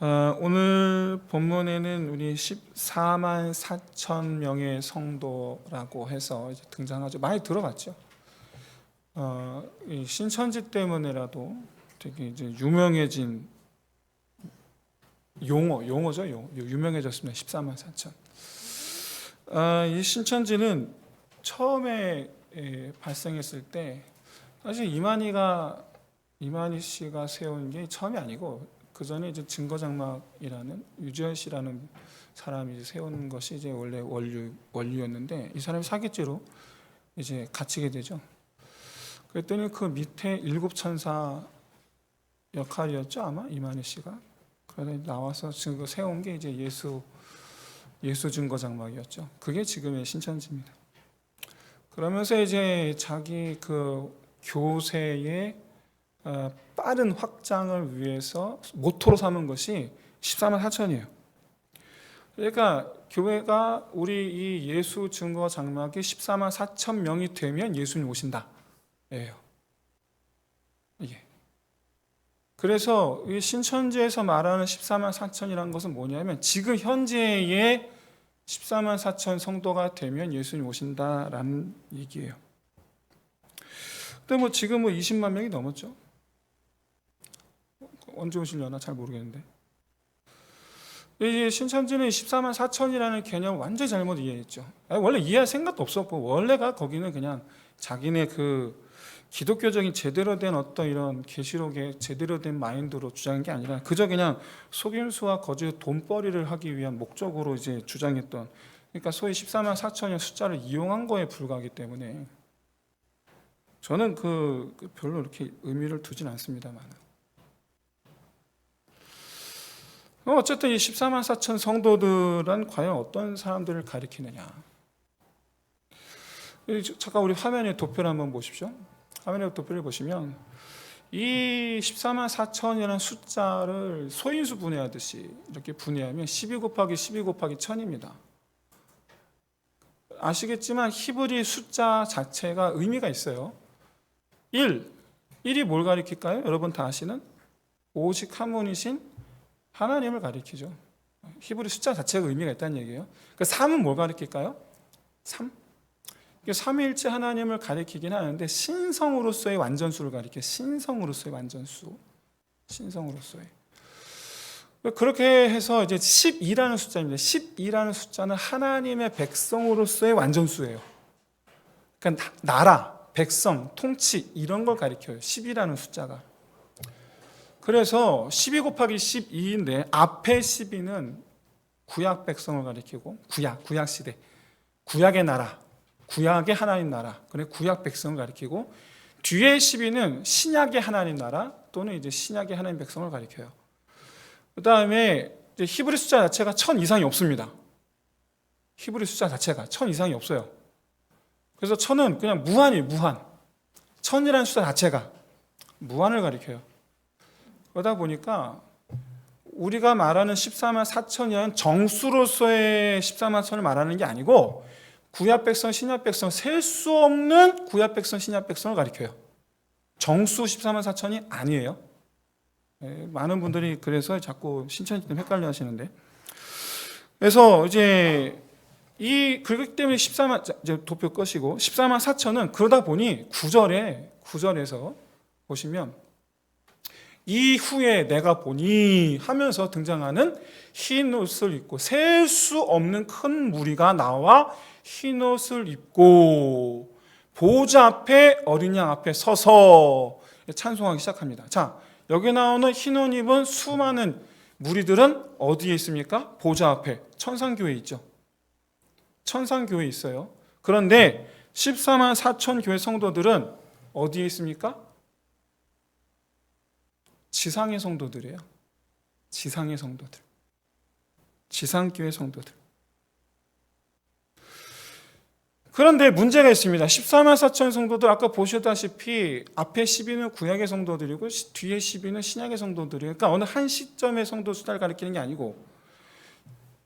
오늘 본문에는 우리 14만 4천 명의 성도라고 해서 이제 등장하죠. 많이 들어봤죠. 이 신천지 때문에라도 되게 이제 유명해진 용어죠. 유명해졌습니다. 14만 4천. 이 신천지는 처음에 발생했을 때 사실 이만희 씨가 세운 게 처음이 아니고 그 전에 이제 증거장막이라는 유지열 씨라는 사람이 이제 세운 것이 이제 원래 원류였는데 이 사람이 사기죄로 이제 갇히게 되죠. 그랬더니 그 밑에 일곱 천사 역할이었죠, 아마 이만희 씨가. 그래서 나와서 지금 세운 게 이제 예수 증거장막이었죠. 그게 지금의 신천지입니다. 그러면서 이제 자기 그 교세의 빠른 확장을 위해서 모토로 삼은 것이 14만 4천이에요. 그러니까 교회가 우리 이 예수 증거 장막이 14만 4천 명이 되면 예수님 오신다. 예요. 이게. 그래서 이 신천지에서 말하는 14만 4천이라는 것은 뭐냐면 지금 현재의 14만 4천 성도가 되면 예수님 오신다라는 얘기예요. 근데 지금 20만 명이 넘었죠. 언제 오시려나 잘 모르겠는데. 이 신천지는 14만 4천이라는 개념을 완전히 잘못 이해했죠. 원래 이해할 생각도 없었고 원래가 거기는 그냥 자기네 그 기독교적인 제대로 된 어떤 이런 계시록의 제대로 된 마인드로 주장한 게 아니라 그저 그냥 속임수와 거짓 돈벌이를 하기 위한 목적으로 이제 주장했던, 그러니까 소위 14만 4천의 숫자를 이용한 거에 불과하기 때문에 저는 별로 이렇게 의미를 두진 않습니다만. 어쨌든 이 14만 4천 성도들은 과연 어떤 사람들을 가리키느냐. 잠깐 우리 화면에 도표를 한번 보십시오. 화면에 도표를 보시면 이 14만 4천이라는 숫자를 소인수 분해하듯이 이렇게 분해하면 12 곱하기 12 곱하기 1000입니다. 아시겠지만 히브리 숫자 자체가 의미가 있어요. 1이 뭘 가리킬까요? 여러분 다 아시는 오직 한 분이신 하나님을 가리키죠. 히브리 숫자 자체가 의미가 있다는 얘기예요. 그 3은 뭘 가리킬까요? 3? 삼위일체 하나님을 가리키긴 하는데 신성으로서의 완전수를 가리켜요. 신성으로서의 완전수. 신성으로서의. 그렇게 해서 이제 12라는 숫자입니다. 12라는 숫자는 하나님의 백성으로서의 완전수예요. 그러니까 나라, 백성, 통치 이런 걸 가리켜요. 10이라는 숫자가. 그래서 12 곱하기 12인데 앞에 12는 구약 백성을 가리키고 구약 시대, 구약의 나라, 구약의 하나님 나라, 그래 구약 백성을 가리키고 뒤에 12는 신약의 하나님 나라 또는 이제 신약의 하나님 백성을 가리켜요. 그 다음에 히브리 숫자 자체가 1000 이상이 없습니다. 히브리 숫자 자체가 1000 이상이 없어요. 그래서 1000은 그냥 무한이에요. 무한. 1000이라는 숫자 자체가 무한을 가리켜요. 그러다 보니까 우리가 말하는 14만 4천이라는 정수로서의 14만 4천을 말하는 게 아니고 구약 백성, 신약 백성, 셀 수 없는 구약 백성, 신약 백성을 가리켜요. 정수 14만 4천이 아니에요. 많은 분들이 그래서 자꾸 신천지 때문에 헷갈려 하시는데. 그래서 이제 그렇기 때문에 14만, 이제 도표 끄시고 14만 4천은 그러다 보니 9절에서 보시면 이후에 내가 보니 하면서 등장하는 흰 옷을 입고 셀 수 없는 큰 무리가 나와 흰 옷을 입고 보좌 앞에 어린 양 앞에 서서 찬송하기 시작합니다. 자, 여기 나오는 흰 옷 입은 수많은 무리들은 어디에 있습니까? 보좌 앞에 천상교회에 있죠. 천상교회에 있어요. 그런데 14만 4천 교회 성도들은 어디에 있습니까? 지상의 성도들이에요. 지상의 성도들. 지상교회 성도들. 그런데 문제가 있습니다. 14만 4천 성도들 아까 보셨다시피 앞에 12는 구약의 성도들이고 뒤에 12는 신약의 성도들이에요. 그러니까 어느 한 시점의 성도 숫자를 가리키는 게 아니고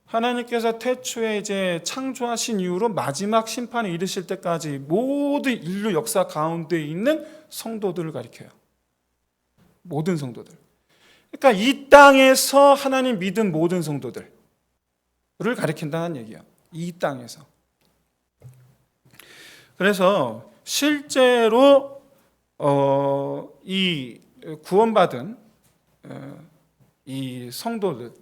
하나님께서 태초에 이제 창조하신 이후로 마지막 심판에 이르실 때까지 모든 인류 역사 가운데 있는 성도들을 가리켜요. 모든 성도들. 그러니까 이 땅에서 하나님 믿은 모든 성도들을 가리킨다는 얘기야. 이 땅에서. 그래서 실제로 이 구원받은 이 성도들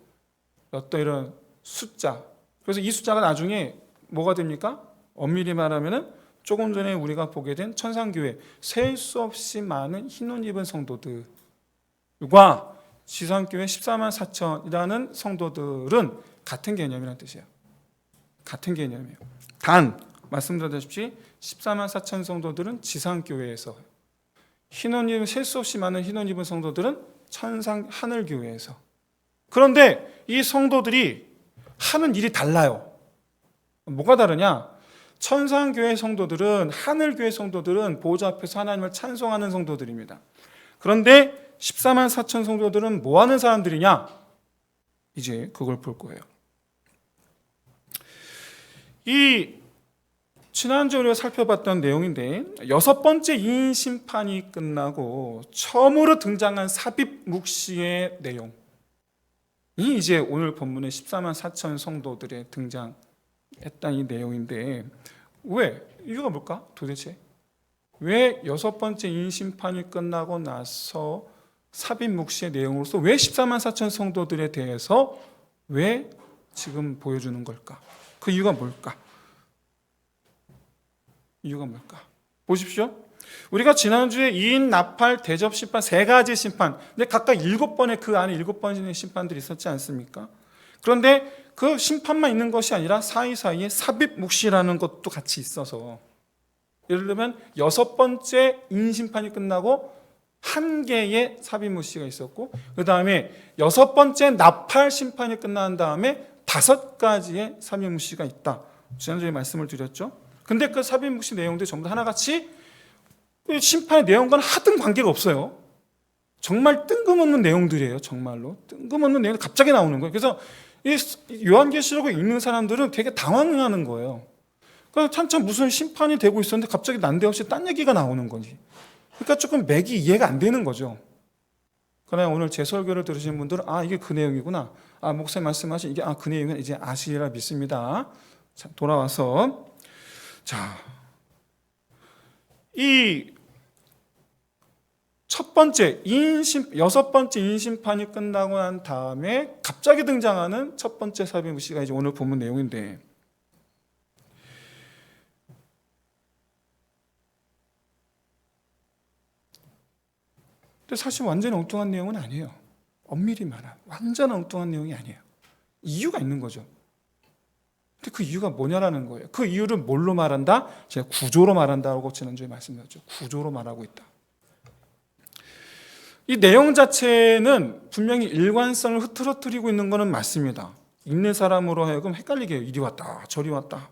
어떤 이런 숫자, 그래서 이 숫자가 나중에 뭐가 됩니까? 엄밀히 말하면은 조금 전에 우리가 보게 된 천상교회 셀 수 없이 많은 흰옷 입은 성도들과 지상교회 14만 4천이라는 성도들은 같은 개념이라는 뜻이에요. 같은 개념이에요. 단 말씀드렸다시피 14만 4천 성도들은 지상교회에서, 흰옷 입은 셀 수 없이 많은 흰옷 입은 성도들은 천상 하늘교회에서. 그런데 이 성도들이 하는 일이 달라요. 뭐가 다르냐? 천상교회 성도들은, 하늘교회 성도들은 보좌 앞에서 하나님을 찬송하는 성도들입니다. 그런데 14만 4천 성도들은 뭐 하는 사람들이냐? 이제 그걸 볼 거예요. 이 지난주에 우리가 살펴봤던 내용인데, 6번째 이인 심판이 끝나고 처음으로 등장한 삽입 묵시의 내용이 이제 오늘 본문의 14만 4천 성도들의 등장했던 이 내용인데, 왜? 이유가 뭘까? 도대체 왜 6번째 이인 심판이 끝나고 나서 삽입 묵시의 내용으로서 왜 14만 4천 성도들에 대해서 왜 지금 보여주는 걸까? 그 이유가 뭘까? 이유가 뭘까? 보십시오. 우리가 지난주에 이인, 나팔, 대접 심판, 세 가지 심판, 근데 각각 7번의 그 안에 7번의 심판들이 있었지 않습니까? 그런데 그 심판만 있는 것이 아니라 사이사이에 삽입 묵시라는 것도 같이 있어서, 예를 들면 6번째 이인 심판이 끝나고 한 개의 삽입 묵시가 있었고, 그 다음에 6번째 나팔 심판이 끝난 다음에 5가지의 삽입 묵시가 있다. 지난주에 말씀을 드렸죠. 근데 그 삽입 묵시 내용들 전부 다 하나같이 심판의 내용과는 하등 관계가 없어요. 정말 뜬금없는 내용들이에요. 정말로 뜬금없는 내용이 갑자기 나오는 거예요. 그래서 이 요한계시록을 읽는 사람들은 되게 당황하는 거예요. 그러니까 한참 무슨 심판이 되고 있었는데 갑자기 난데없이 딴 얘기가 나오는 거지. 그러니까 조금 맥이 이해가 안 되는 거죠. 그러나 오늘 제 설교를 들으신 분들은 이게 그 내용이구나. 목사님 말씀하신 이게 그 내용은 이제 아시리라 믿습니다. 자, 돌아와서 이 첫 번째 6번째 인심판이 끝나고 난 다음에 갑자기 등장하는 첫 번째 삽입 묵시가 이제 오늘 본문 내용인데, 근데 사실 완전히 엉뚱한 내용은 아니에요. 엄밀히 말하면 완전 엉뚱한 내용이 아니에요. 이유가 있는 거죠. 근데 그 이유가 뭐냐라는 거예요. 그 이유를 뭘로 말한다? 제가 구조로 말한다고 지난주에 말씀드렸죠. 구조로 말하고 있다. 이 내용 자체는 분명히 일관성을 흐트러뜨리고 있는 것은 맞습니다. 읽는 사람으로 하여금 헷갈리게 해요. 이리 왔다 저리 왔다.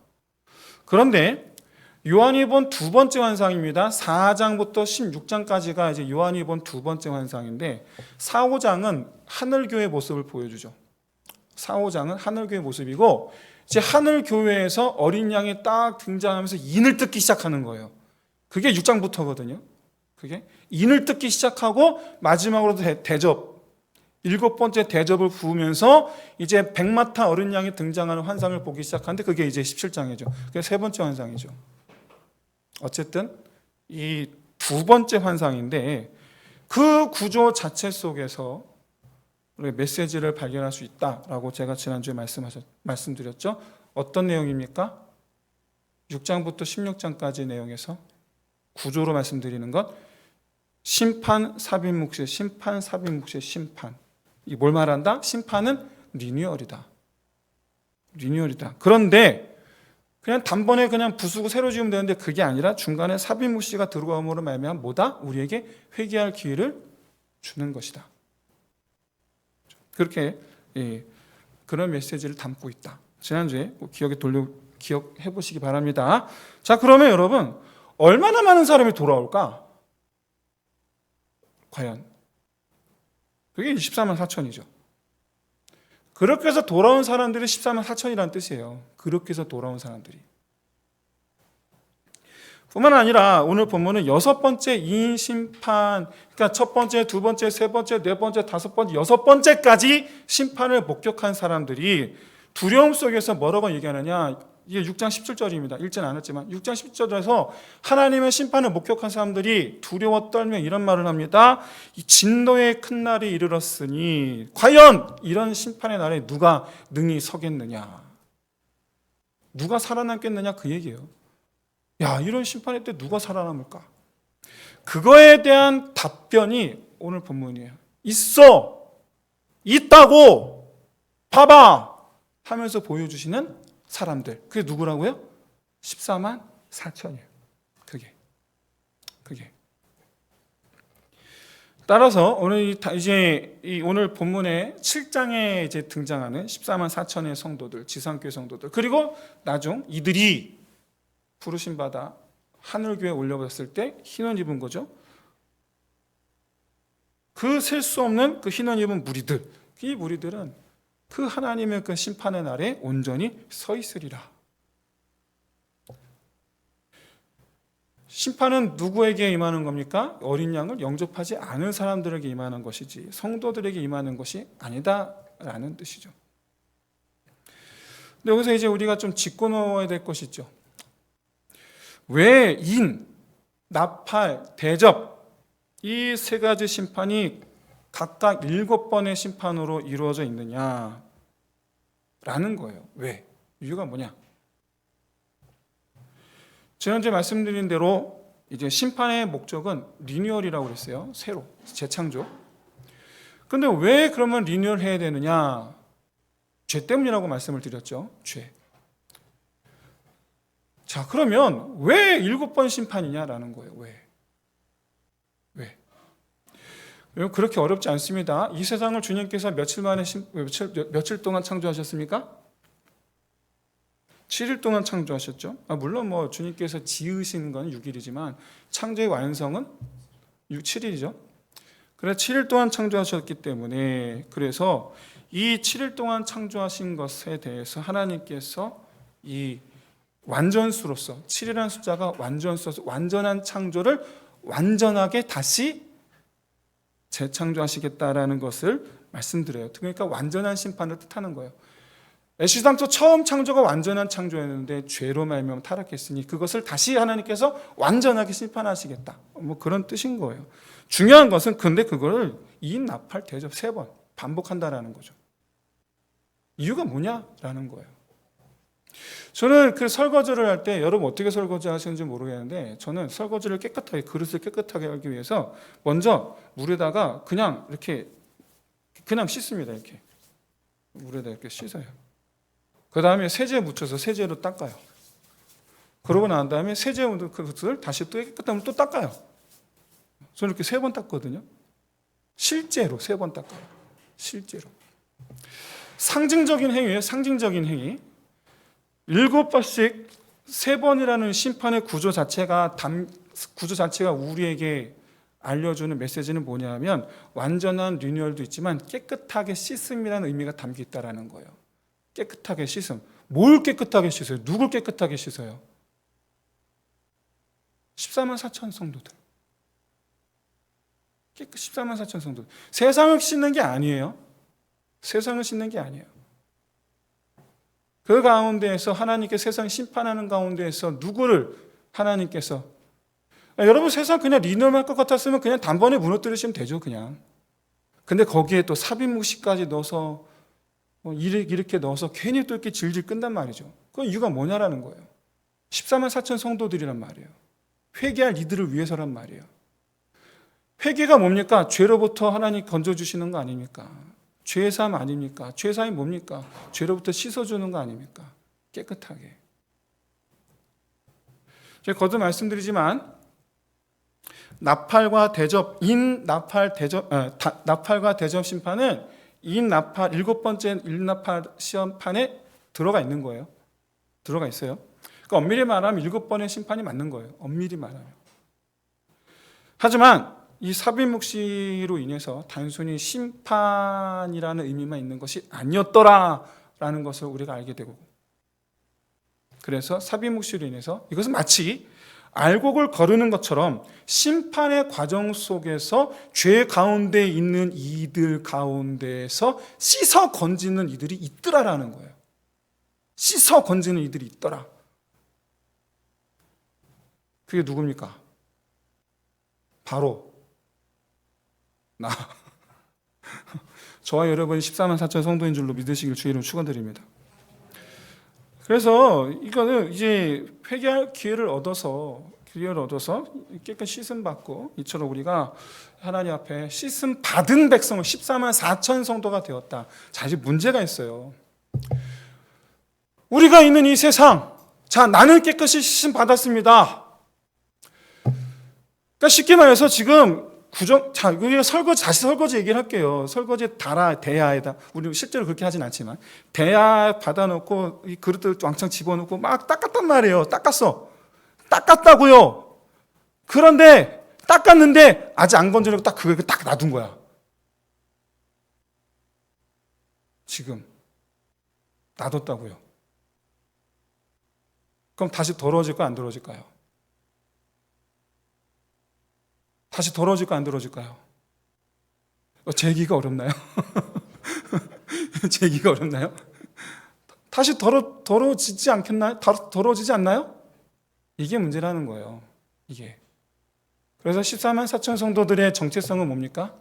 그런데 요한이 본 두 번째 환상입니다. 4장부터 16장까지가 이제 요한이 본 두 번째 환상인데, 4, 5장은 하늘교회 모습을 보여주죠. 4, 5장은 하늘교회 모습이고, 이제 하늘교회에서 어린 양이 딱 등장하면서 인을 뜯기 시작하는 거예요. 그게 6장부터거든요. 그게 인을 뜯기 시작하고 마지막으로 대접, 7번째 대접을 부으면서 이제 백마타 어린 양이 등장하는 환상을 보기 시작하는데, 그게 이제 17장이죠. 그게 세 번째 환상이죠. 어쨌든 이 두 번째 환상인데, 그 구조 자체 속에서 우리 메시지를 발견할 수 있다라고 제가 지난주에 말씀드렸죠. 어떤 내용입니까? 6장부터 16장까지 내용에서 구조로 말씀드리는 것, 심판, 삽입 묵시, 심판, 삽입 묵시, 심판. 이 뭘 말한다? 심판은 리뉴얼이다. 리뉴얼이다. 그런데 그냥 단번에 그냥 부수고 새로 지으면 되는데, 그게 아니라 중간에 삽입 묵시가 들어감으로 말미암아 뭐다? 우리에게 회개할 기회를 주는 것이다. 그렇게 그런 메시지를 담고 있다. 지난주에 기억해 보시기 바랍니다. 자, 그러면 여러분, 얼마나 많은 사람이 돌아올까? 과연 그게 14만 4천이죠. 그렇게 해서 돌아온 사람들이 14만 4천이라는 뜻이에요. 그렇게 해서 돌아온 사람들이. 뿐만 아니라 오늘 본문은 6번째 이인 심판, 그러니까 첫 번째, 두 번째, 세 번째, 네 번째, 다섯 번째, 여섯 번째까지 심판을 목격한 사람들이 두려움 속에서 뭐라고 얘기하느냐. 이게 6장 17절입니다. 읽진 않았지만 6장 17절에서 하나님의 심판을 목격한 사람들이 두려워 떨며 이런 말을 합니다. 이 진노의 큰 날이 이르렀으니 과연 이런 심판의 날에 누가 능히 서겠느냐. 누가 살아남겠느냐 그 얘기예요. 야, 이런 심판의 때 누가 살아남을까? 그거에 대한 답변이 오늘 본문이에요. 있어, 있다고, 봐봐 하면서 보여주시는 사람들. 그게 누구라고요? 14만 4천이에요. 그게. 따라서 오늘 오늘 본문의 7장에 이제 등장하는 14만 4천의 성도들, 지상교회 성도들, 그리고 나중 이들이 부르심 받아 하늘교회에 올려봤을 때 흰옷 입은 거죠. 그 셀 수 없는 그 흰옷 입은 무리들, 이 무리들은 그 하나님의 그 심판의 날에 온전히 서 있으리라. 심판은 누구에게 임하는 겁니까? 어린 양을 영접하지 않은 사람들에게 임하는 것이지 성도들에게 임하는 것이 아니다라는 뜻이죠. 근데 여기서 이제 우리가 좀 짚고 넘어야 될 것이 있죠. 왜 인, 나팔, 대접 이 세 가지 심판이 각각 7번의 심판으로 이루어져 있느냐라는 거예요. 왜? 이유가 뭐냐? 지난주에 말씀드린 대로 이제 심판의 목적은 리뉴얼이라고 그랬어요. 새로, 재창조. 근데 왜 그러면 리뉴얼 해야 되느냐? 죄 때문이라고 말씀을 드렸죠. 죄. 자, 그러면 왜 7번 심판이냐라는 거예요. 왜? 그렇게 어렵지 않습니다. 이 세상을 주님께서 며칠 동안 창조하셨습니까? 7일 동안 창조하셨죠. 물론 뭐 주님께서 지으신 건 6일이지만 창조의 완성은 7일이죠. 그래서 7일 동안 창조하셨기 때문에 그래서 이 7일 동안 창조하신 것에 대해서 하나님께서 이 완전수로서 7이라는 숫자가 완전수로서 완전한 창조를 완전하게 다시 재창조하시겠다라는 것을 말씀드려요. 그러니까 완전한 심판을 뜻하는 거예요. 애시당초 처음 창조가 완전한 창조였는데 죄로 말미암아 타락했으니 그것을 다시 하나님께서 완전하게 심판하시겠다. 뭐 그런 뜻인 거예요. 중요한 것은 근데 그걸 이인 나팔 대접 3번 반복한다라는 거죠. 이유가 뭐냐라는 거예요. 저는 그 설거지를 할 때 여러분 어떻게 설거지 하시는지 모르겠는데 저는 설거지를 깨끗하게 그릇을 깨끗하게 하기 위해서 먼저 물에다가 그냥 이렇게 그냥 씻습니다. 이렇게 물에다 이렇게 씻어요. 그 다음에 세제 묻혀서 세제로 닦아요. 그러고 난 다음에 세제 묻은 그것을 다시 또 깨끗하면 또 닦아요. 저는 이렇게 3번 닦거든요. 실제로 3번 닦아요. 실제로. 상징적인 행위예요. 상징적인 행위. 7번씩 3번이라는 심판의 구조 자체가 우리에게 알려주는 메시지는 뭐냐면 완전한 리뉴얼도 있지만 깨끗하게 씻음이라는 의미가 담겨 있다는 거예요. 깨끗하게 씻음. 뭘 깨끗하게 씻어요? 누굴 깨끗하게 씻어요? 14만 4천 성도들. 14만 4천 성도들. 세상을 씻는 게 아니에요. 세상을 씻는 게 아니에요. 그 가운데에서 하나님께 세상 심판하는 가운데에서 누구를 하나님께서 여러분 세상 그냥 리뉴얼할 것 같았으면 그냥 단번에 무너뜨리시면 되죠. 그냥. 근데 거기에 또 삽입묵시까지 넣어서 이렇게 넣어서 괜히 또 이렇게 질질 끈단 말이죠. 그 이유가 뭐냐라는 거예요. 14만 4천 성도들이란 말이에요. 회개할 이들을 위해서란 말이에요. 회개가 뭡니까? 죄로부터 하나님 건져주시는 거 아닙니까? 죄사함 아닙니까? 죄사함이 뭡니까? 죄로부터 씻어주는 거 아닙니까? 깨끗하게. 제가 거듭 말씀드리지만 나팔과 대접, 나팔과 대접 심판은 인나팔 7번째 인나팔 시험판에 들어가 있는 거예요. 들어가 있어요. 그러니까 엄밀히 말하면 7번의 심판이 맞는 거예요. 엄밀히 말하면. 하지만 이 삽입묵시로 인해서 단순히 심판이라는 의미만 있는 것이 아니었더라라는 것을 우리가 알게 되고, 그래서 삽입묵시로 인해서 이것은 마치 알곡을 거르는 것처럼 심판의 과정 속에서 죄 가운데 있는 이들 가운데에서 씻어 건지는 이들이 있더라라는 거예요. 씻어 건지는 이들이 있더라. 그게 누굽니까? 바로 나. 저와 여러분이 14만 4천 성도인 줄로 믿으시길 주의로 축원드립니다. 그래서 이거는 이제 회개할 기회를 얻어서 깨끗이 씻음 받고, 이처럼 우리가 하나님 앞에 씻음 받은 백성을 14만 4천 성도가 되었다. 자, 이제 문제가 있어요. 우리가 있는 이 세상, 자, 나는 깨끗이 씻음 받았습니다. 그러니까 쉽게 말해서 지금 자, 우리가 다시 설거지 얘기를 할게요. 설거지 대야에다, 우리 실제로 그렇게 하진 않지만, 대야 받아놓고, 이 그릇들 왕창 집어넣고 막 닦았단 말이에요. 닦았다고요. 그런데, 닦았는데, 아직 안 건져내고 딱 그걸 딱 놔둔 거야. 지금. 놔뒀다고요. 그럼 다시 더러워질까요? 안 더러워질까요? 다시 더러워질까요? 안 더러워질까요? 재기가 어렵나요? 재기가 어렵나요? 다시 더러워지지 않겠나요? 더러워지지 않나요? 이게 문제라는 거예요. 이게. 그래서 14만 4천 성도들의 정체성은 뭡니까?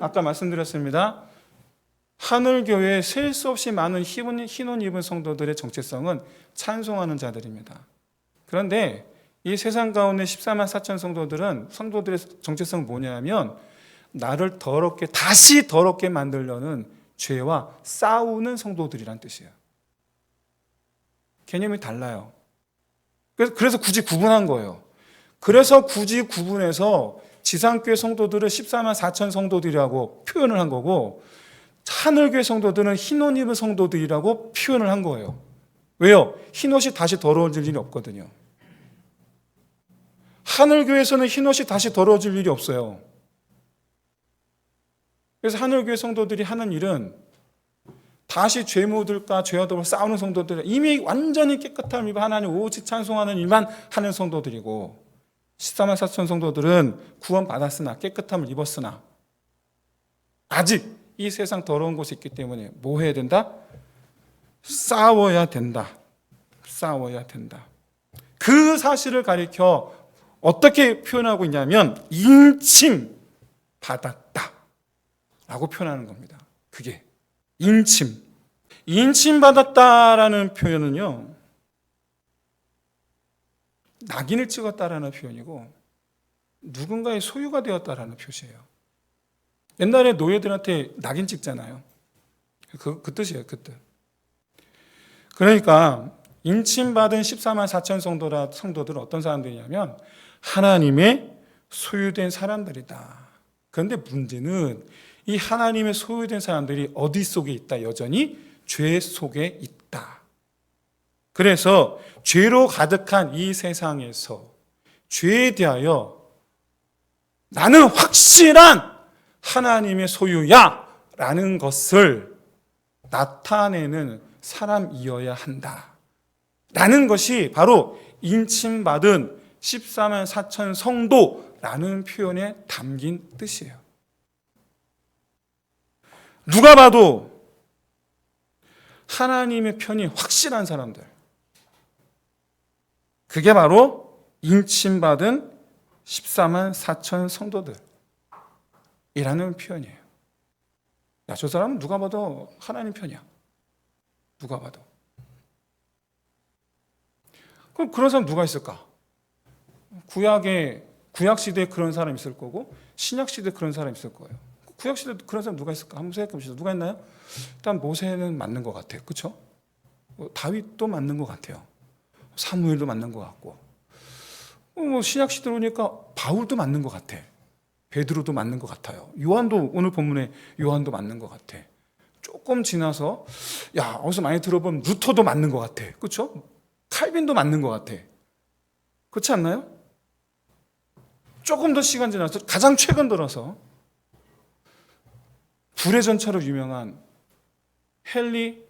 아까 말씀드렸습니다. 하늘교회에 셀 수 없이 많은 흰옷 입은 성도들의 정체성은 찬송하는 자들입니다. 그런데 이 세상 가운데 14만 4천 성도들의 정체성은 뭐냐면, 나를 다시 더럽게 만들려는 죄와 싸우는 성도들이란 뜻이에요. 개념이 달라요. 그래서 굳이 구분한 거예요. 그래서 굳이 구분해서 지상교회 성도들을 14만 4천 성도들이라고 표현을 한 거고, 하늘교회 성도들은 흰옷 입은 성도들이라고 표현을 한 거예요. 왜요? 흰옷이 다시 더러워질 일이 없거든요. 하늘교회에서는 흰옷이 다시 더러워질 일이 없어요. 그래서 하늘교회 성도들이 하는 일은 다시 죄무들과 죄와 더불어 싸우는 성도들, 이미 완전히 깨끗함을 입어 하나님 오직 찬송하는 일만 하는 성도들이고, 14만 4천 성도들은 구원받았으나 깨끗함을 입었으나 아직 이 세상 더러운 곳이 있기 때문에 뭐 해야 된다? 싸워야 된다. 싸워야 된다. 그 사실을 가리켜 어떻게 표현하고 있냐면, 인침 받았다 라고 표현하는 겁니다. 그게 인침 받았다라는 표현은요, 낙인을 찍었다라는 표현이고, 누군가의 소유가 되었다라는 표시예요. 옛날에 노예들한테 낙인 찍잖아요. 그 뜻이에요. 그 뜻. 그러니까 인침받은 14만 4천 성도들은 어떤 사람들이냐면 하나님의 소유된 사람들이다. 그런데 문제는 이 하나님의 소유된 사람들이 어디 속에 있다? 여전히 죄 속에 있다. 그래서 죄로 가득한 이 세상에서 죄에 대하여 나는 확실한 하나님의 소유야 라는 것을 나타내는 사람이어야 한다 라는 것이 바로 인침받은 14만 4천 성도라는 표현에 담긴 뜻이에요. 누가 봐도 하나님의 편이 확실한 사람들, 그게 바로 인침받은 14만 4천 성도들이라는 표현이에요. 야, 저 사람은 누가 봐도 하나님 편이야. 누가 봐도. 그럼 그런 사람 누가 있을까? 구약 시대에 그런 사람이 있을 거고, 신약 시대에 그런 사람이 있을 거예요. 구약 시대에 그런 사람 누가 있을까? 한번 생각해 보시죠. 누가 있나요? 일단 모세는 맞는 것 같아요. 그렇죠? 다윗도 맞는 것 같아요. 사무엘도 맞는 것 같고, 신약 시대로 오니까 바울도 맞는 것 같아. 베드로도 맞는 것 같아요. 요한도, 오늘 본문에 요한도 맞는 것 같아. 조금 지나서 어디서 많이 들어본 루터도 맞는 것 같아. 그렇죠? 칼빈도 맞는 것 같아. 그렇지 않나요? 조금 더 시간 지나서 가장 최근 들어서 불의 전차로 유명한 에릭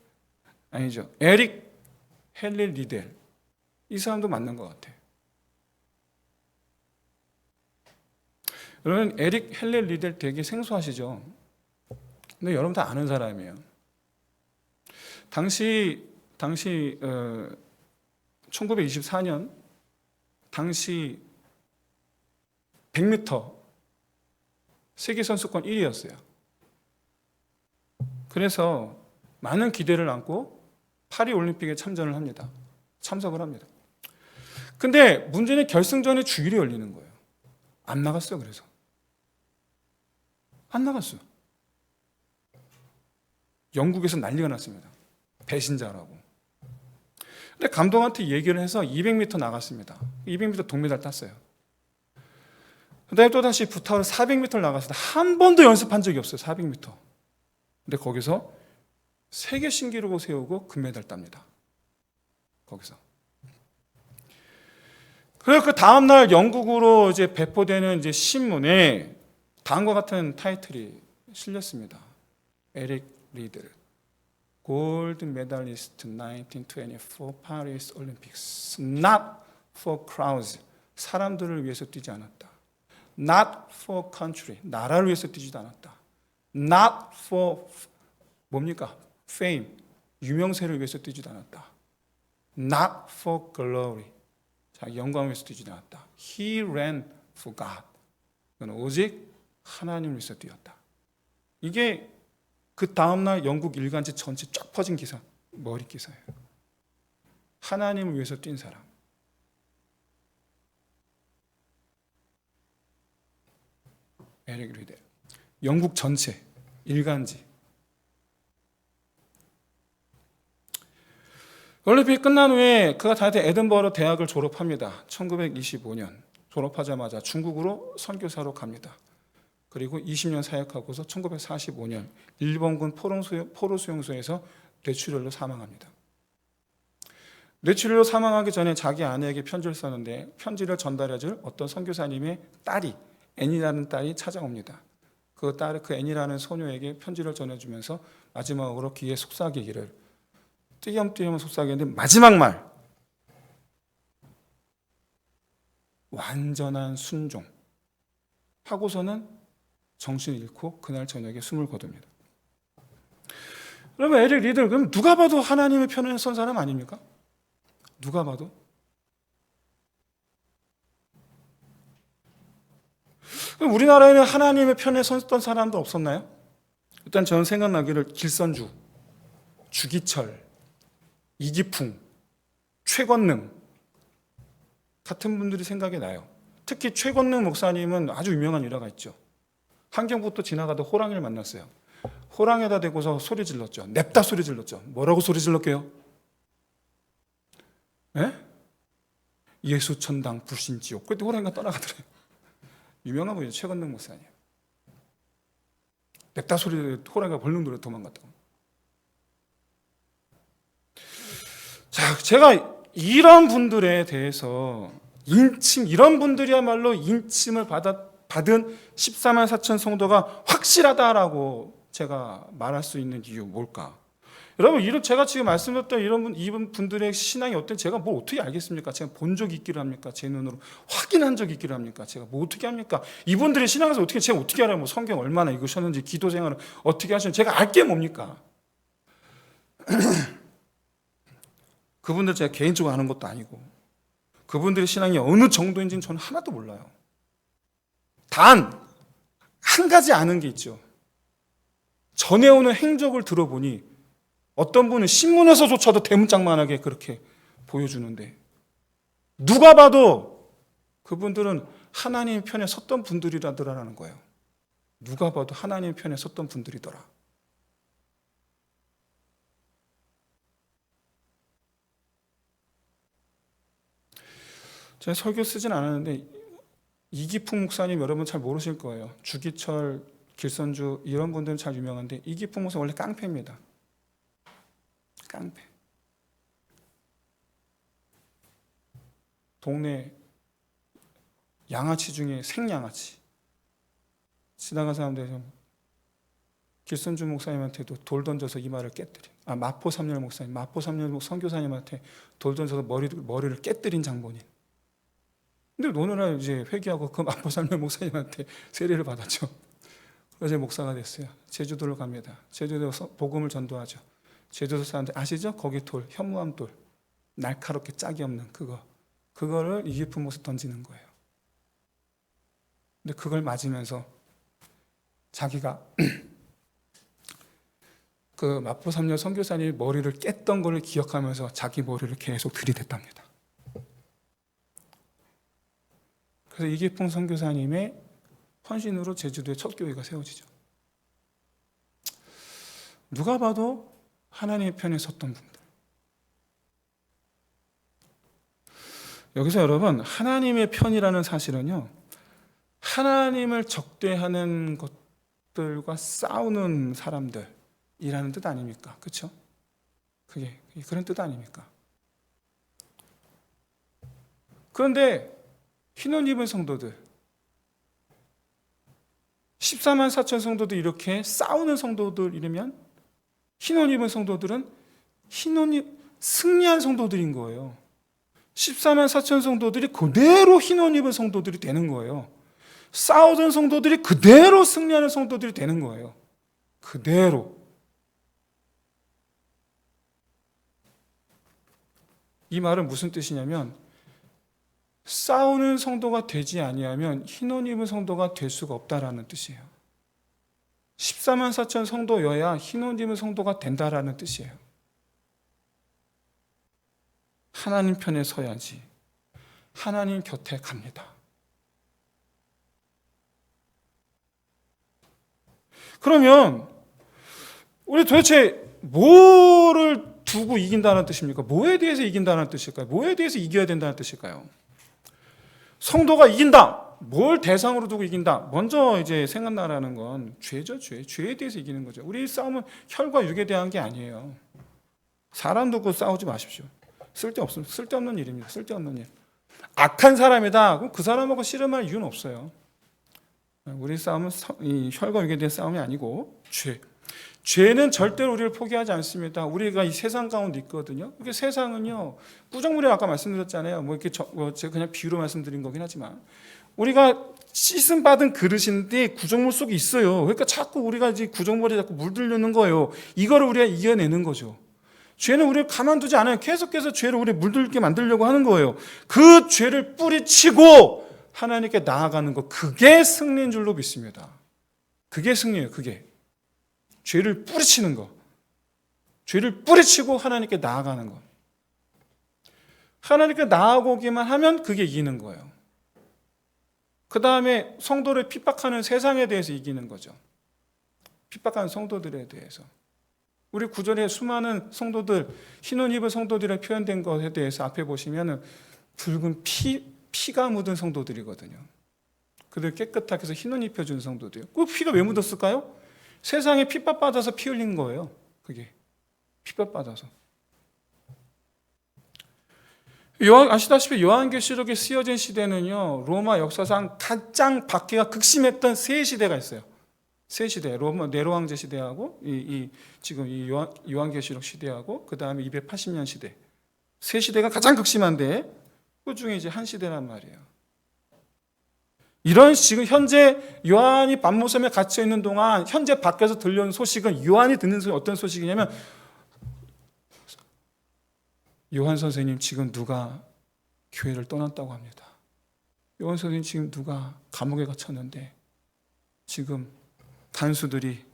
헨리 리델, 이 사람도 맞는 것 같아. 여러분 에릭 헬레 리델 되게 생소하시죠? 근데 여러분 다 아는 사람이에요. 당시 1924년 당시 100m 세계 선수권 1위였어요. 그래서 많은 기대를 안고 파리 올림픽에 참석을 합니다. 근데 문제는 결승전에 주일이 열리는 거예요. 안 나갔어요. 그래서 안 나갔어요. 영국에서 난리가 났습니다. 배신자라고. 근데 감독한테 얘기를 해서 200m 나갔습니다. 200m 동메달 땄어요. 그다음에 또다시 부탁을 400m를 나갔을 때 한 번도 연습한 적이 없어요. 400m. 근데 거기서 세계 신기록을 세우고 금메달 땁니다. 거기서. 그래서 그 다음날 영국으로 이제 배포되는 이제 신문에 다음과 같은 타이틀이 실렸습니다. 에릭 리들, 골드 메달리스트 1924 파리스 올림픽스. Not for crowds. 사람들을 위해서 뛰지 않았다. Not for country. 나라를 위해서 뛰지도 않았다. Not for 뭡니까? Fame. 유명세를 위해서 뛰지도 않았다. Not for glory. 자, 영광을 위해서 뛰지 않았다. He ran for God. 그는 오직 하나님을 위해서 뛰었다. 이게 그 다음날 영국 일간지 전체 쫙 퍼진 기사, 머리 기사예요. 하나님을 위해서 뛴 사람. 에릭 리델. 영국 전체 일간지. 올림픽 끝난 후에 그가 다녔던 에든버러 대학을 졸업합니다. 1925년 졸업하자마자 중국으로 선교사로 갑니다. 그리고 20년 사역하고서 1945년 일본군 포로 수용소에서 뇌출혈로 사망합니다. 뇌출혈로 사망하기 전에 자기 아내에게 편지를 썼는데 편지를 전달해줄 어떤 선교사님의 딸이 앤이라는 딸이 찾아옵니다. 그 앤이라는 소녀에게 편지를 전해주면서 마지막으로 귀에 속삭이기를 띄엄띄엄 속삭이는데 마지막 말 완전한 순종 하고서는 정신을 잃고 그날 저녁에 숨을 거둡니다. 그러면 에릭 리들 그럼 누가 봐도 하나님의 편에 선 사람 아닙니까? 누가 봐도. 그럼 우리나라에는 하나님의 편에 섰던 사람도 없었나요? 일단 저는 생각나기를 길선주, 주기철, 이기풍, 최권능 같은 분들이 생각이 나요. 특히 최권능 목사님은 아주 유명한 일화가 있죠. 한경부터 지나가다 호랑이를 만났어요. 호랑이에다 대고서 소리 질렀죠. 냅다 소리 질렀죠. 뭐라고 소리 질렀게요? 예? 예수 천당 불신지옥. 그때 호랑이가 떠나가더래요. 유명한 분이죠. 최건능 목사님. 냅다 소리 호랑이가 벌렁 돌아 도망갔다고. 자, 제가 이런 분들에 대해서 이런 분들이야말로 인침을 받은 14만 4천 성도가 확실하다라고 제가 말할 수 있는 이유 뭘까? 여러분, 제가 지금 말씀드렸던 이런 분들의 신앙이 어떤 제가 뭐 어떻게 알겠습니까? 제가 본 적이 있기를 합니까? 제 눈으로 확인한 적이 있기를 합니까? 제가 뭐 어떻게 합니까? 이분들의 신앙에서 제가 어떻게 알아요? 뭐 성경 얼마나 읽으셨는지, 기도 생활을 어떻게 하시는지 제가 알 게 뭡니까? 그분들 제가 개인적으로 아는 것도 아니고 그분들의 신앙이 어느 정도인지는 저는 하나도 몰라요. 단 한 가지 아는 게 있죠. 전해오는 행적을 들어보니 어떤 분은 신문에서조차도 대문짝만하게 그렇게 보여주는데 누가 봐도 그분들은 하나님 편에 섰던 분들이라더라라는 거예요. 누가 봐도 하나님 편에 섰던 분들이더라. 제가 설교 쓰진 않았는데 이기풍 목사님 여러분 잘 모르실 거예요. 주기철, 길선주 이런 분들은 잘 유명한데 이기풍 목사 원래 깡패입니다. 깡패. 동네 양아치 중에 생양아치. 지나간 사람들이 길선주 목사님한테도 돌 던져서 이마를 깨뜨린. 마포 삼열 목사님, 마포 삼열 선교사님한테 돌 던져서 머리를 깨뜨린 장본인. 근데 어느 날 이제 회개하고 그 마포살면 목사님한테 세례를 받았죠. 그래서 목사가 됐어요. 제주도를 갑니다. 제주도에서 복음을 전도하죠. 제주도 사람들 아시죠? 거기 돌, 현무암 돌, 날카롭게 짝이 없는 그거를 이기품 못에 던지는 거예요. 근데 그걸 맞으면서 자기가 그 마포 3년 선교사님이 머리를 깼던 걸 기억하면서 자기 머리를 계속 들이댔답니다. 그래서 이기풍 선교사님의 헌신으로 제주도의 첫 교회가 세워지죠. 누가 봐도 하나님의 편에 섰던 분들. 여기서 여러분, 하나님의 편이라는 사실은요, 하나님을 적대하는 것들과 싸우는 사람들이라는 뜻 아닙니까? 그렇죠? 그게 그런 뜻 아닙니까? 그런데 흰옷 입은 성도들, 14만 4천 성도들 이렇게 싸우는 성도들이라면 흰옷 입은 성도들은 승리한 성도들인 거예요. 14만 4천 성도들이 그대로 흰옷 입은 성도들이 되는 거예요. 싸우던 성도들이 그대로 승리하는 성도들이 되는 거예요. 그대로. 이 말은 무슨 뜻이냐면 싸우는 성도가 되지 아니하면 흰옷 입은 성도가 될 수가 없다라는 뜻이에요. 14만 4천 성도여야 흰옷 입은 성도가 된다라는 뜻이에요. 하나님 편에 서야지. 하나님 곁에 갑니다. 그러면 우리 도대체 뭐를 두고 이긴다는 뜻입니까? 뭐에 대해서 이긴다는 뜻일까요? 뭐에 대해서 이겨야 된다는 뜻일까요? 성도가 이긴다. 뭘 대상으로 두고 이긴다. 먼저 이제 생각나라는 건 죄죠, 죄. 죄에 대해서 이기는 거죠. 우리 싸움은 혈과 육에 대한 게 아니에요. 사람 두고 싸우지 마십시오. 쓸데없는 일입니다. 쓸데없는 일. 악한 사람이다. 그럼 그 사람하고 씨름할 이유는 없어요. 우리 싸움은 이 혈과 육에 대한 싸움이 아니고 죄. 죄는 절대로 우리를 포기하지 않습니다. 우리가 이 세상 가운데 있거든요. 이게 세상은요, 구정물이 아까 말씀드렸잖아요. 뭐 이렇게 제가 그냥 비유로 말씀드린 거긴 하지만 우리가 씻음 받은 그릇인데 구정물 속에 있어요. 그러니까 자꾸 우리가 이제 구정물에 자꾸 물들려는 거예요. 이거를 우리가 이겨내는 거죠. 죄는 우리를 가만두지 않아요. 계속해서 죄를 우리 물들게 만들려고 하는 거예요. 그 죄를 뿌리치고 하나님께 나아가는 것, 그게 승리인 줄로 믿습니다. 그게 승리예요. 그게. 죄를 뿌리치는 것. 죄를 뿌리치고 하나님께 나아가는 것. 하나님께 나아오기만 하면 그게 이기는 거예요. 그 다음에 성도를 핍박하는 세상에 대해서 이기는 거죠. 핍박하는 성도들에 대해서. 우리 구절에 수많은 성도들, 흰옷 입은 성도들에 표현된 것에 대해서 앞에 보시면 붉은 피가 묻은 성도들이거든요. 그들 깨끗하게 해서 흰옷 입혀준 성도들이요. 그 피가 왜 묻었을까요? 세상에 핍박받아서 피 흘린 거예요. 그게 핍박받아서. 아시다시피 요한계시록에 쓰여진 시대는요, 로마 역사상 가장 박해가 극심했던 세 시대가 있어요. 세 시대, 로마 네로 황제 시대하고 지금 이 요한계시록 시대하고 그 다음에 280년 시대, 세 시대가 가장 극심한데 그 중에 이제 한 시대란 말이에요. 이런 지금 현재 요한이 밤모섬에 갇혀 있는 동안 현재 밖에서 들려오는 소식은 요한이 듣는 소식 어떤 소식이냐면 요한 선생님 지금 누가 교회를 떠났다고 합니다. 요한 선생님 지금 누가 감옥에 갇혔는데 지금 간수들이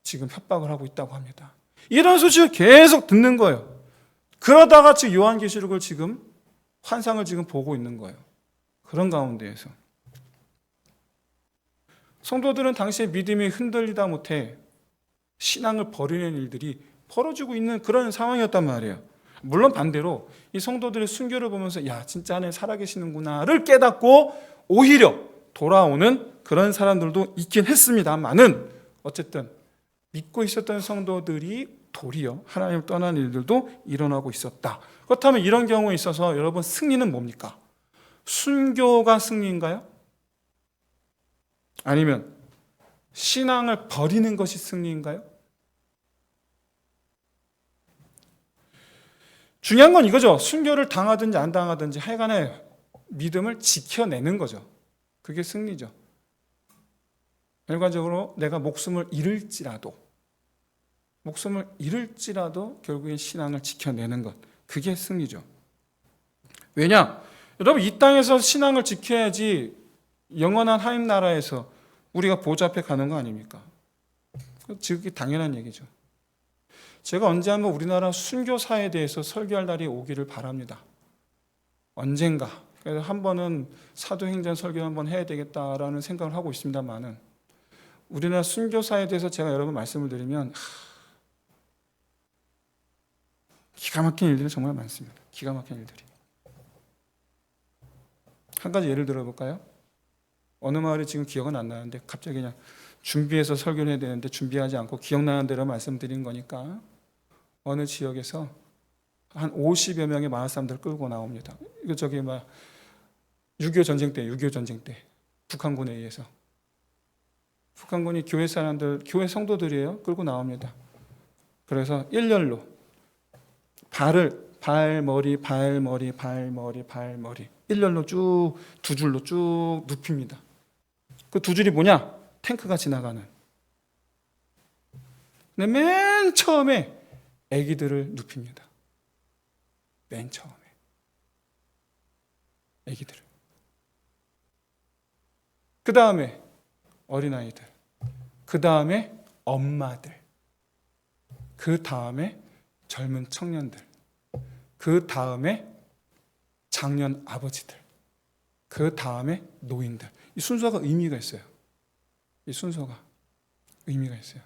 지금 협박을 하고 있다고 합니다. 이런 소식을 계속 듣는 거예요. 그러다가 지금 요한계시록을 지금 환상을 지금 보고 있는 거예요. 그런 가운데에서 성도들은 당시에 믿음이 흔들리다 못해 신앙을 버리는 일들이 벌어지고 있는 그런 상황이었단 말이에요. 물론 반대로 이 성도들의 순교를 보면서 야 진짜 하나님 살아계시는구나를 깨닫고 오히려 돌아오는 그런 사람들도 있긴 했습니다만은 어쨌든 믿고 있었던 성도들이 도리어 하나님을 떠나는 일들도 일어나고 있었다. 그렇다면 이런 경우에 있어서 여러분 승리는 뭡니까? 순교가 승리인가요? 아니면 신앙을 버리는 것이 승리인가요? 중요한 건 이거죠. 순교를 당하든지 안 당하든지 하여간에 믿음을 지켜내는 거죠. 그게 승리죠. 결과적으로 내가 목숨을 잃을지라도 결국엔 신앙을 지켜내는 것, 그게 승리죠. 왜냐? 여러분, 이 땅에서 신앙을 지켜야지 영원한 하나님 나라에서 우리가 보좌 앞에 가는 거 아닙니까? 지극히 당연한 얘기죠. 제가 언제 한번 우리나라 순교사에 대해서 설교할 날이 오기를 바랍니다. 언젠가. 그래서 한 번은 사도행전 설교 한번 해야 되겠다라는 생각을 하고 있습니다만은, 우리나라 순교사에 대해서 제가 여러 번 말씀을 드리면 기가 막힌 일들이 정말 많습니다. 기가 막힌 일들이. 한 가지 예를 들어볼까요? 어느 마을이 지금 기억은 안 나는데 갑자기 그냥 준비해서 설교를 해야 되는데 준비하지 않고 기억나는 대로 말씀드린 거니까, 어느 지역에서 한 50여 명의 마을 사람들을 끌고 나옵니다. 이거 저기 6.25 전쟁 때 북한군에 의해서 북한군이 교회 사람들, 교회 성도들이에요. 끌고 나옵니다. 그래서 일렬로 발머리 일렬로 쭉 두 줄로 쭉 눕힙니다. 그 두 줄이 뭐냐? 탱크가 지나가는. 근데 맨 처음에 아기들을 눕힙니다. 맨 처음에 아기들을. 그 다음에 어린아이들, 그 다음에 엄마들, 그 다음에 젊은 청년들, 그 다음에 장년 아버지들, 그 다음에 노인들. 이 순서가 의미가 있어요. 이 순서가 의미가 있어요.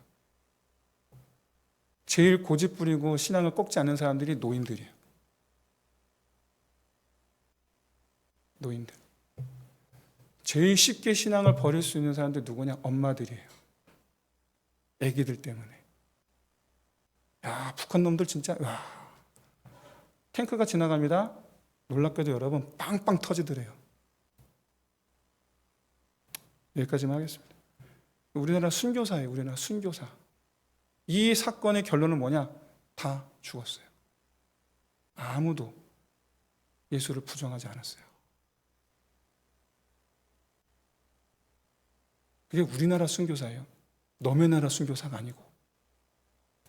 제일 고집부리고 신앙을 꺾지 않는 사람들이 노인들이에요. 노인들. 제일 쉽게 신앙을 버릴 수 있는 사람들 누구냐? 엄마들이에요. 아기들 때문에. 야, 북한 놈들 진짜, 와. 탱크가 지나갑니다. 놀랍게도 여러분 빵빵 터지더래요. 여기까지만 하겠습니다. 우리나라 순교사예요. 우리나라 순교사. 이 사건의 결론은 뭐냐? 다 죽었어요. 아무도 예수를 부정하지 않았어요. 그게 우리나라 순교사예요. 너네 나라 순교사가 아니고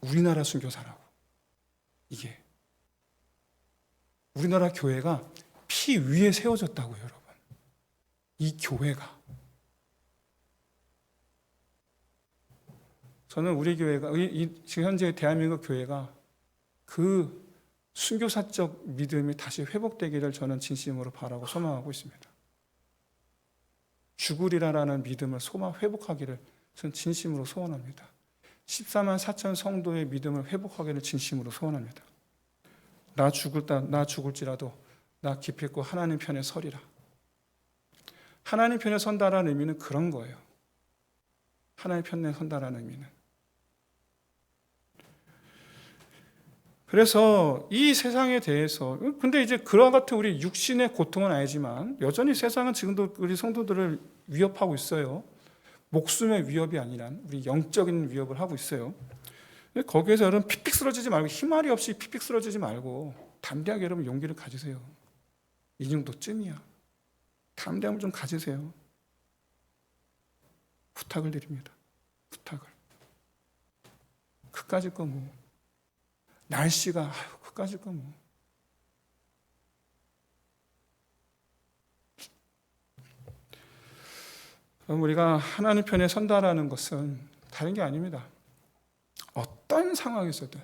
우리나라 순교사라고. 이게 우리나라 교회가 피 위에 세워졌다고요, 여러분. 이 교회가. 저는 우리 교회가, 지금 현재 대한민국 교회가 그 순교사적 믿음이 다시 회복되기를 저는 진심으로 바라고 소망하고 있습니다. 죽으리라라는 믿음을 회복하기를 저는 진심으로 소원합니다. 14만 4천 성도의 믿음을 회복하기를 진심으로 소원합니다. 나 죽을지라도 나 기필코 하나님 편에 서리라. 하나님 편에 선다라는 의미는 그런 거예요. 하나님 편에 선다라는 의미는. 그래서 이 세상에 대해서, 근데 이제 그와 같은 우리 육신의 고통은 아니지만 여전히 세상은 지금도 우리 성도들을 위협하고 있어요. 목숨의 위협이 아니라 우리 영적인 위협을 하고 있어요. 거기에서 여러분 픽픽 쓰러지지 말고, 희말이 없이 픽픽 쓰러지지 말고 담대하게 여러분 용기를 가지세요. 이 정도쯤이야. 담대함을 좀 가지세요. 부탁을 드립니다. 부탁을. 그까짓 거 뭐. 날씨가 그까짓 거 뭐. 그럼 우리가 하나님 편에 선다라는 것은 다른 게 아닙니다. 어떤 상황에서든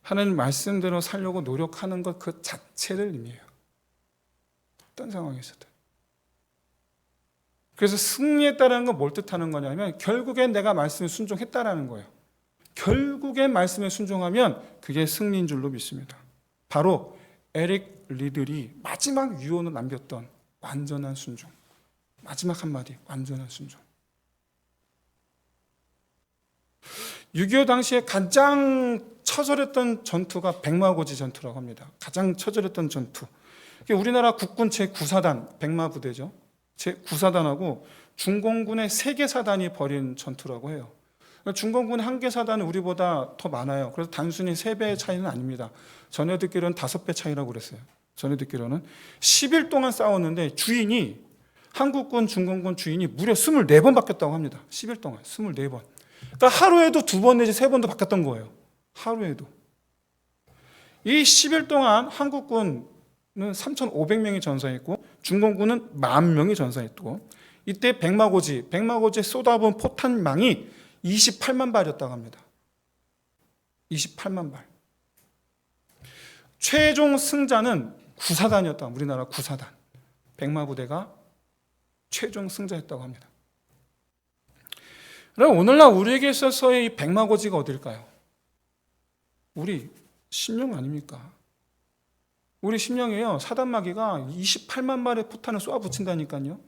하나님 말씀대로 살려고 노력하는 것 그 자체를 의미해요. 어떤 상황에서든. 그래서 승리했다는 건 뭘 뜻하는 거냐면 결국엔 내가 말씀에 순종했다라는 거예요. 결국엔 말씀에 순종하면 그게 승리인 줄로 믿습니다. 바로 에릭 리들이 마지막 유언을 남겼던 완전한 순종. 마지막 한마디, 완전한 순종. 6.25 당시에 가장 처절했던 전투가 백마고지 전투라고 합니다. 가장 처절했던 전투. 우리나라 국군 제9사단, 백마부대죠. 제9사단하고 중공군의 3개 사단이 벌인 전투라고 해요. 중공군 한 개 사단은 우리보다 더 많아요. 그래서 단순히 3배의 차이는 아닙니다. 전에 듣기로는 5배 차이라고 그랬어요. 전에 듣기로는 10일 동안 싸웠는데 주인이, 한국군 중공군 주인이 무려 24번 바뀌었다고 합니다. 10일 동안 24번. 그러니까 하루에도 2번 내지 3번도 바뀌었던 거예요. 하루에도. 이 10일 동안 한국군은 3,500명이 전사했고 중공군은 10,000명이 전사했고, 이때 백마고지에 쏟아부은 포탄망이 28만 발이었다고 합니다. 28만 발. 최종 승자는 구사단이었다. 우리나라 구사단. 백마부대가 최종 승자였다고 합니다. 그럼 오늘날 우리에게 있어서의 이 백마고지가 어딜까요? 우리 심령 아닙니까? 우리 심령에요, 사단마귀가 28만 발의 포탄을 쏘아 붙인다니까요.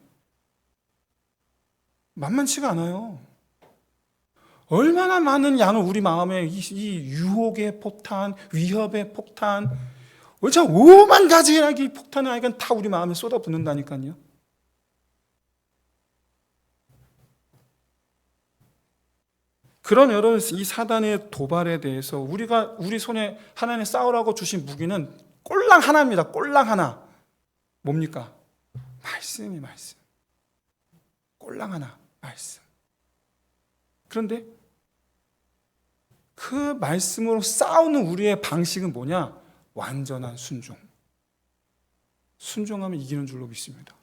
만만치가 않아요. 얼마나 많은 양을 우리 마음에 이 유혹의 폭탄, 위협의 폭탄, 얼마나 5만 가지의 이 폭탄을 다 우리 마음에 쏟아붓는다니까요. 그런 여러분, 이 사단의 도발에 대해서 우리 손에 하나님 싸우라고 주신 무기는 꼴랑 하나입니다. 꼴랑 하나. 뭡니까? 말씀. 꼴랑 하나, 말씀. 그런데 그 말씀으로 싸우는 우리의 방식은 뭐냐? 완전한 순종. 순종하면 이기는 줄로 믿습니다.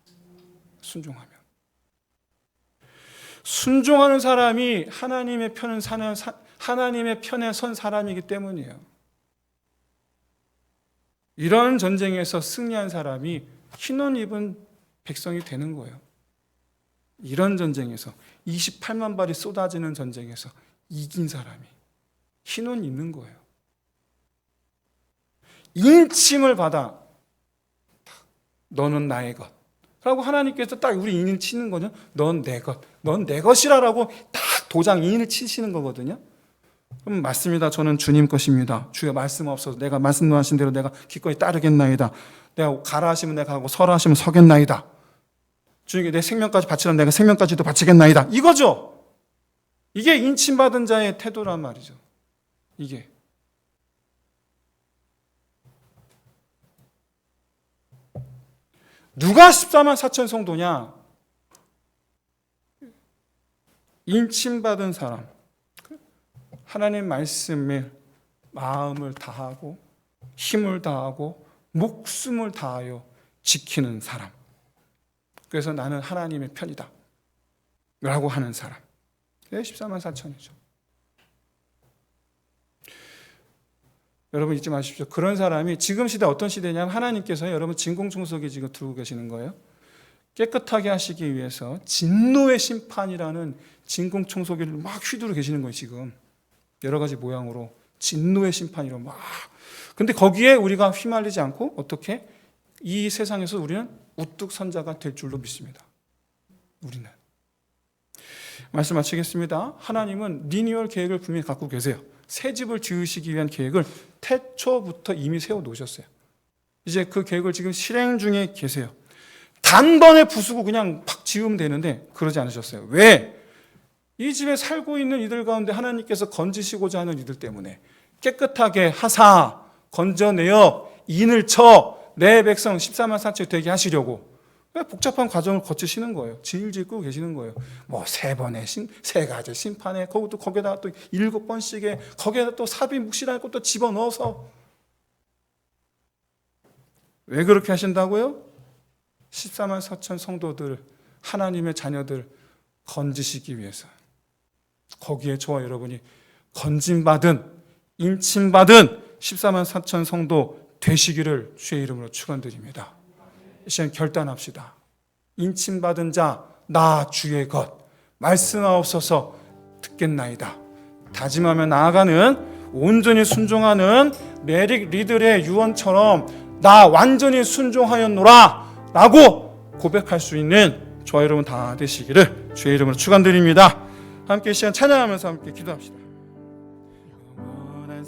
순종하는 사람이 하나님의 편에 선 사람이기 때문이에요. 이런 전쟁에서 승리한 사람이 흰옷 입은 백성이 되는 거예요. 이런 전쟁에서 28만 발이 쏟아지는 전쟁에서 이긴 사람이 흰옷 입는 거예요. 인침을 받아 너는 나의 것 라고 하나님께서 딱 우리 인을 치는 거죠. 넌 내 것, 넌 내 것이라고 딱 도장 인을 치시는 거거든요. 그럼 맞습니다. 저는 주님 것입니다. 주여 말씀 없어서 내가 말씀하신 대로 내가 기꺼이 따르겠나이다. 내가 가라 하시면 내가 가고 서라 하시면 서겠나이다. 주님께 내 생명까지 바치라면 내가 생명까지도 바치겠나이다. 이거죠. 이게 인침받은 자의 태도란 말이죠. 이게. 누가 14만 4천 성도냐? 인침받은 사람, 하나님 말씀에 마음을 다하고 힘을 다하고 목숨을 다하여 지키는 사람. 그래서 나는 하나님의 편이다 라고 하는 사람. 14만 4천이죠. 여러분 잊지 마십시오. 그런 사람이 지금 시대 어떤 시대냐면 하나님께서 여러분 진공청소기 지금 들고 계시는 거예요. 깨끗하게 하시기 위해서 진노의 심판이라는 진공청소기를 막 휘두르 계시는 거예요. 지금 여러 가지 모양으로 진노의 심판이로 막. 근데 거기에 우리가 휘말리지 않고 어떻게 이 세상에서 우리는 우뚝 선자가 될 줄로 믿습니다. 우리는. 말씀 마치겠습니다. 하나님은 리니얼 계획을 분명히 갖고 계세요. 새 집을 지으시기 위한 계획을 태초부터 이미 세워놓으셨어요. 이제 그 계획을 지금 실행 중에 계세요. 단번에 부수고 그냥 팍 지으면 되는데 그러지 않으셨어요. 왜? 이 집에 살고 있는 이들 가운데 하나님께서 건지시고자 하는 이들 때문에 깨끗하게 하사 건져내어 인을 쳐 내 백성 14만 4천 되게 하시려고 복잡한 과정을 거치시는 거예요. 지을 짓고 계시는 거예요. 뭐 3번의 3가지 심판에 거기다가 또 7번씩에 거기에다 또 삽입 묵시라는 것도 집어넣어서 왜 그렇게 하신다고요? 14만 4천 성도들, 하나님의 자녀들 건지시기 위해서. 거기에 저와 여러분이 건짐받은, 인침받은 14만 4천 성도 되시기를 주의 이름으로 축원드립니다. 이 시간 결단합시다. 인침받은 자, 나 주의 것, 말씀하옵소서 듣겠나이다. 다짐하며 나아가는 온전히 순종하는 메릭 리들의 유언처럼 나 완전히 순종하였노라 라고 고백할 수 있는 저와 여러분 다 되시기를 주의 이름으로 축원드립니다. 함께 이 시간 찬양하면서 함께 기도합시다. 영원한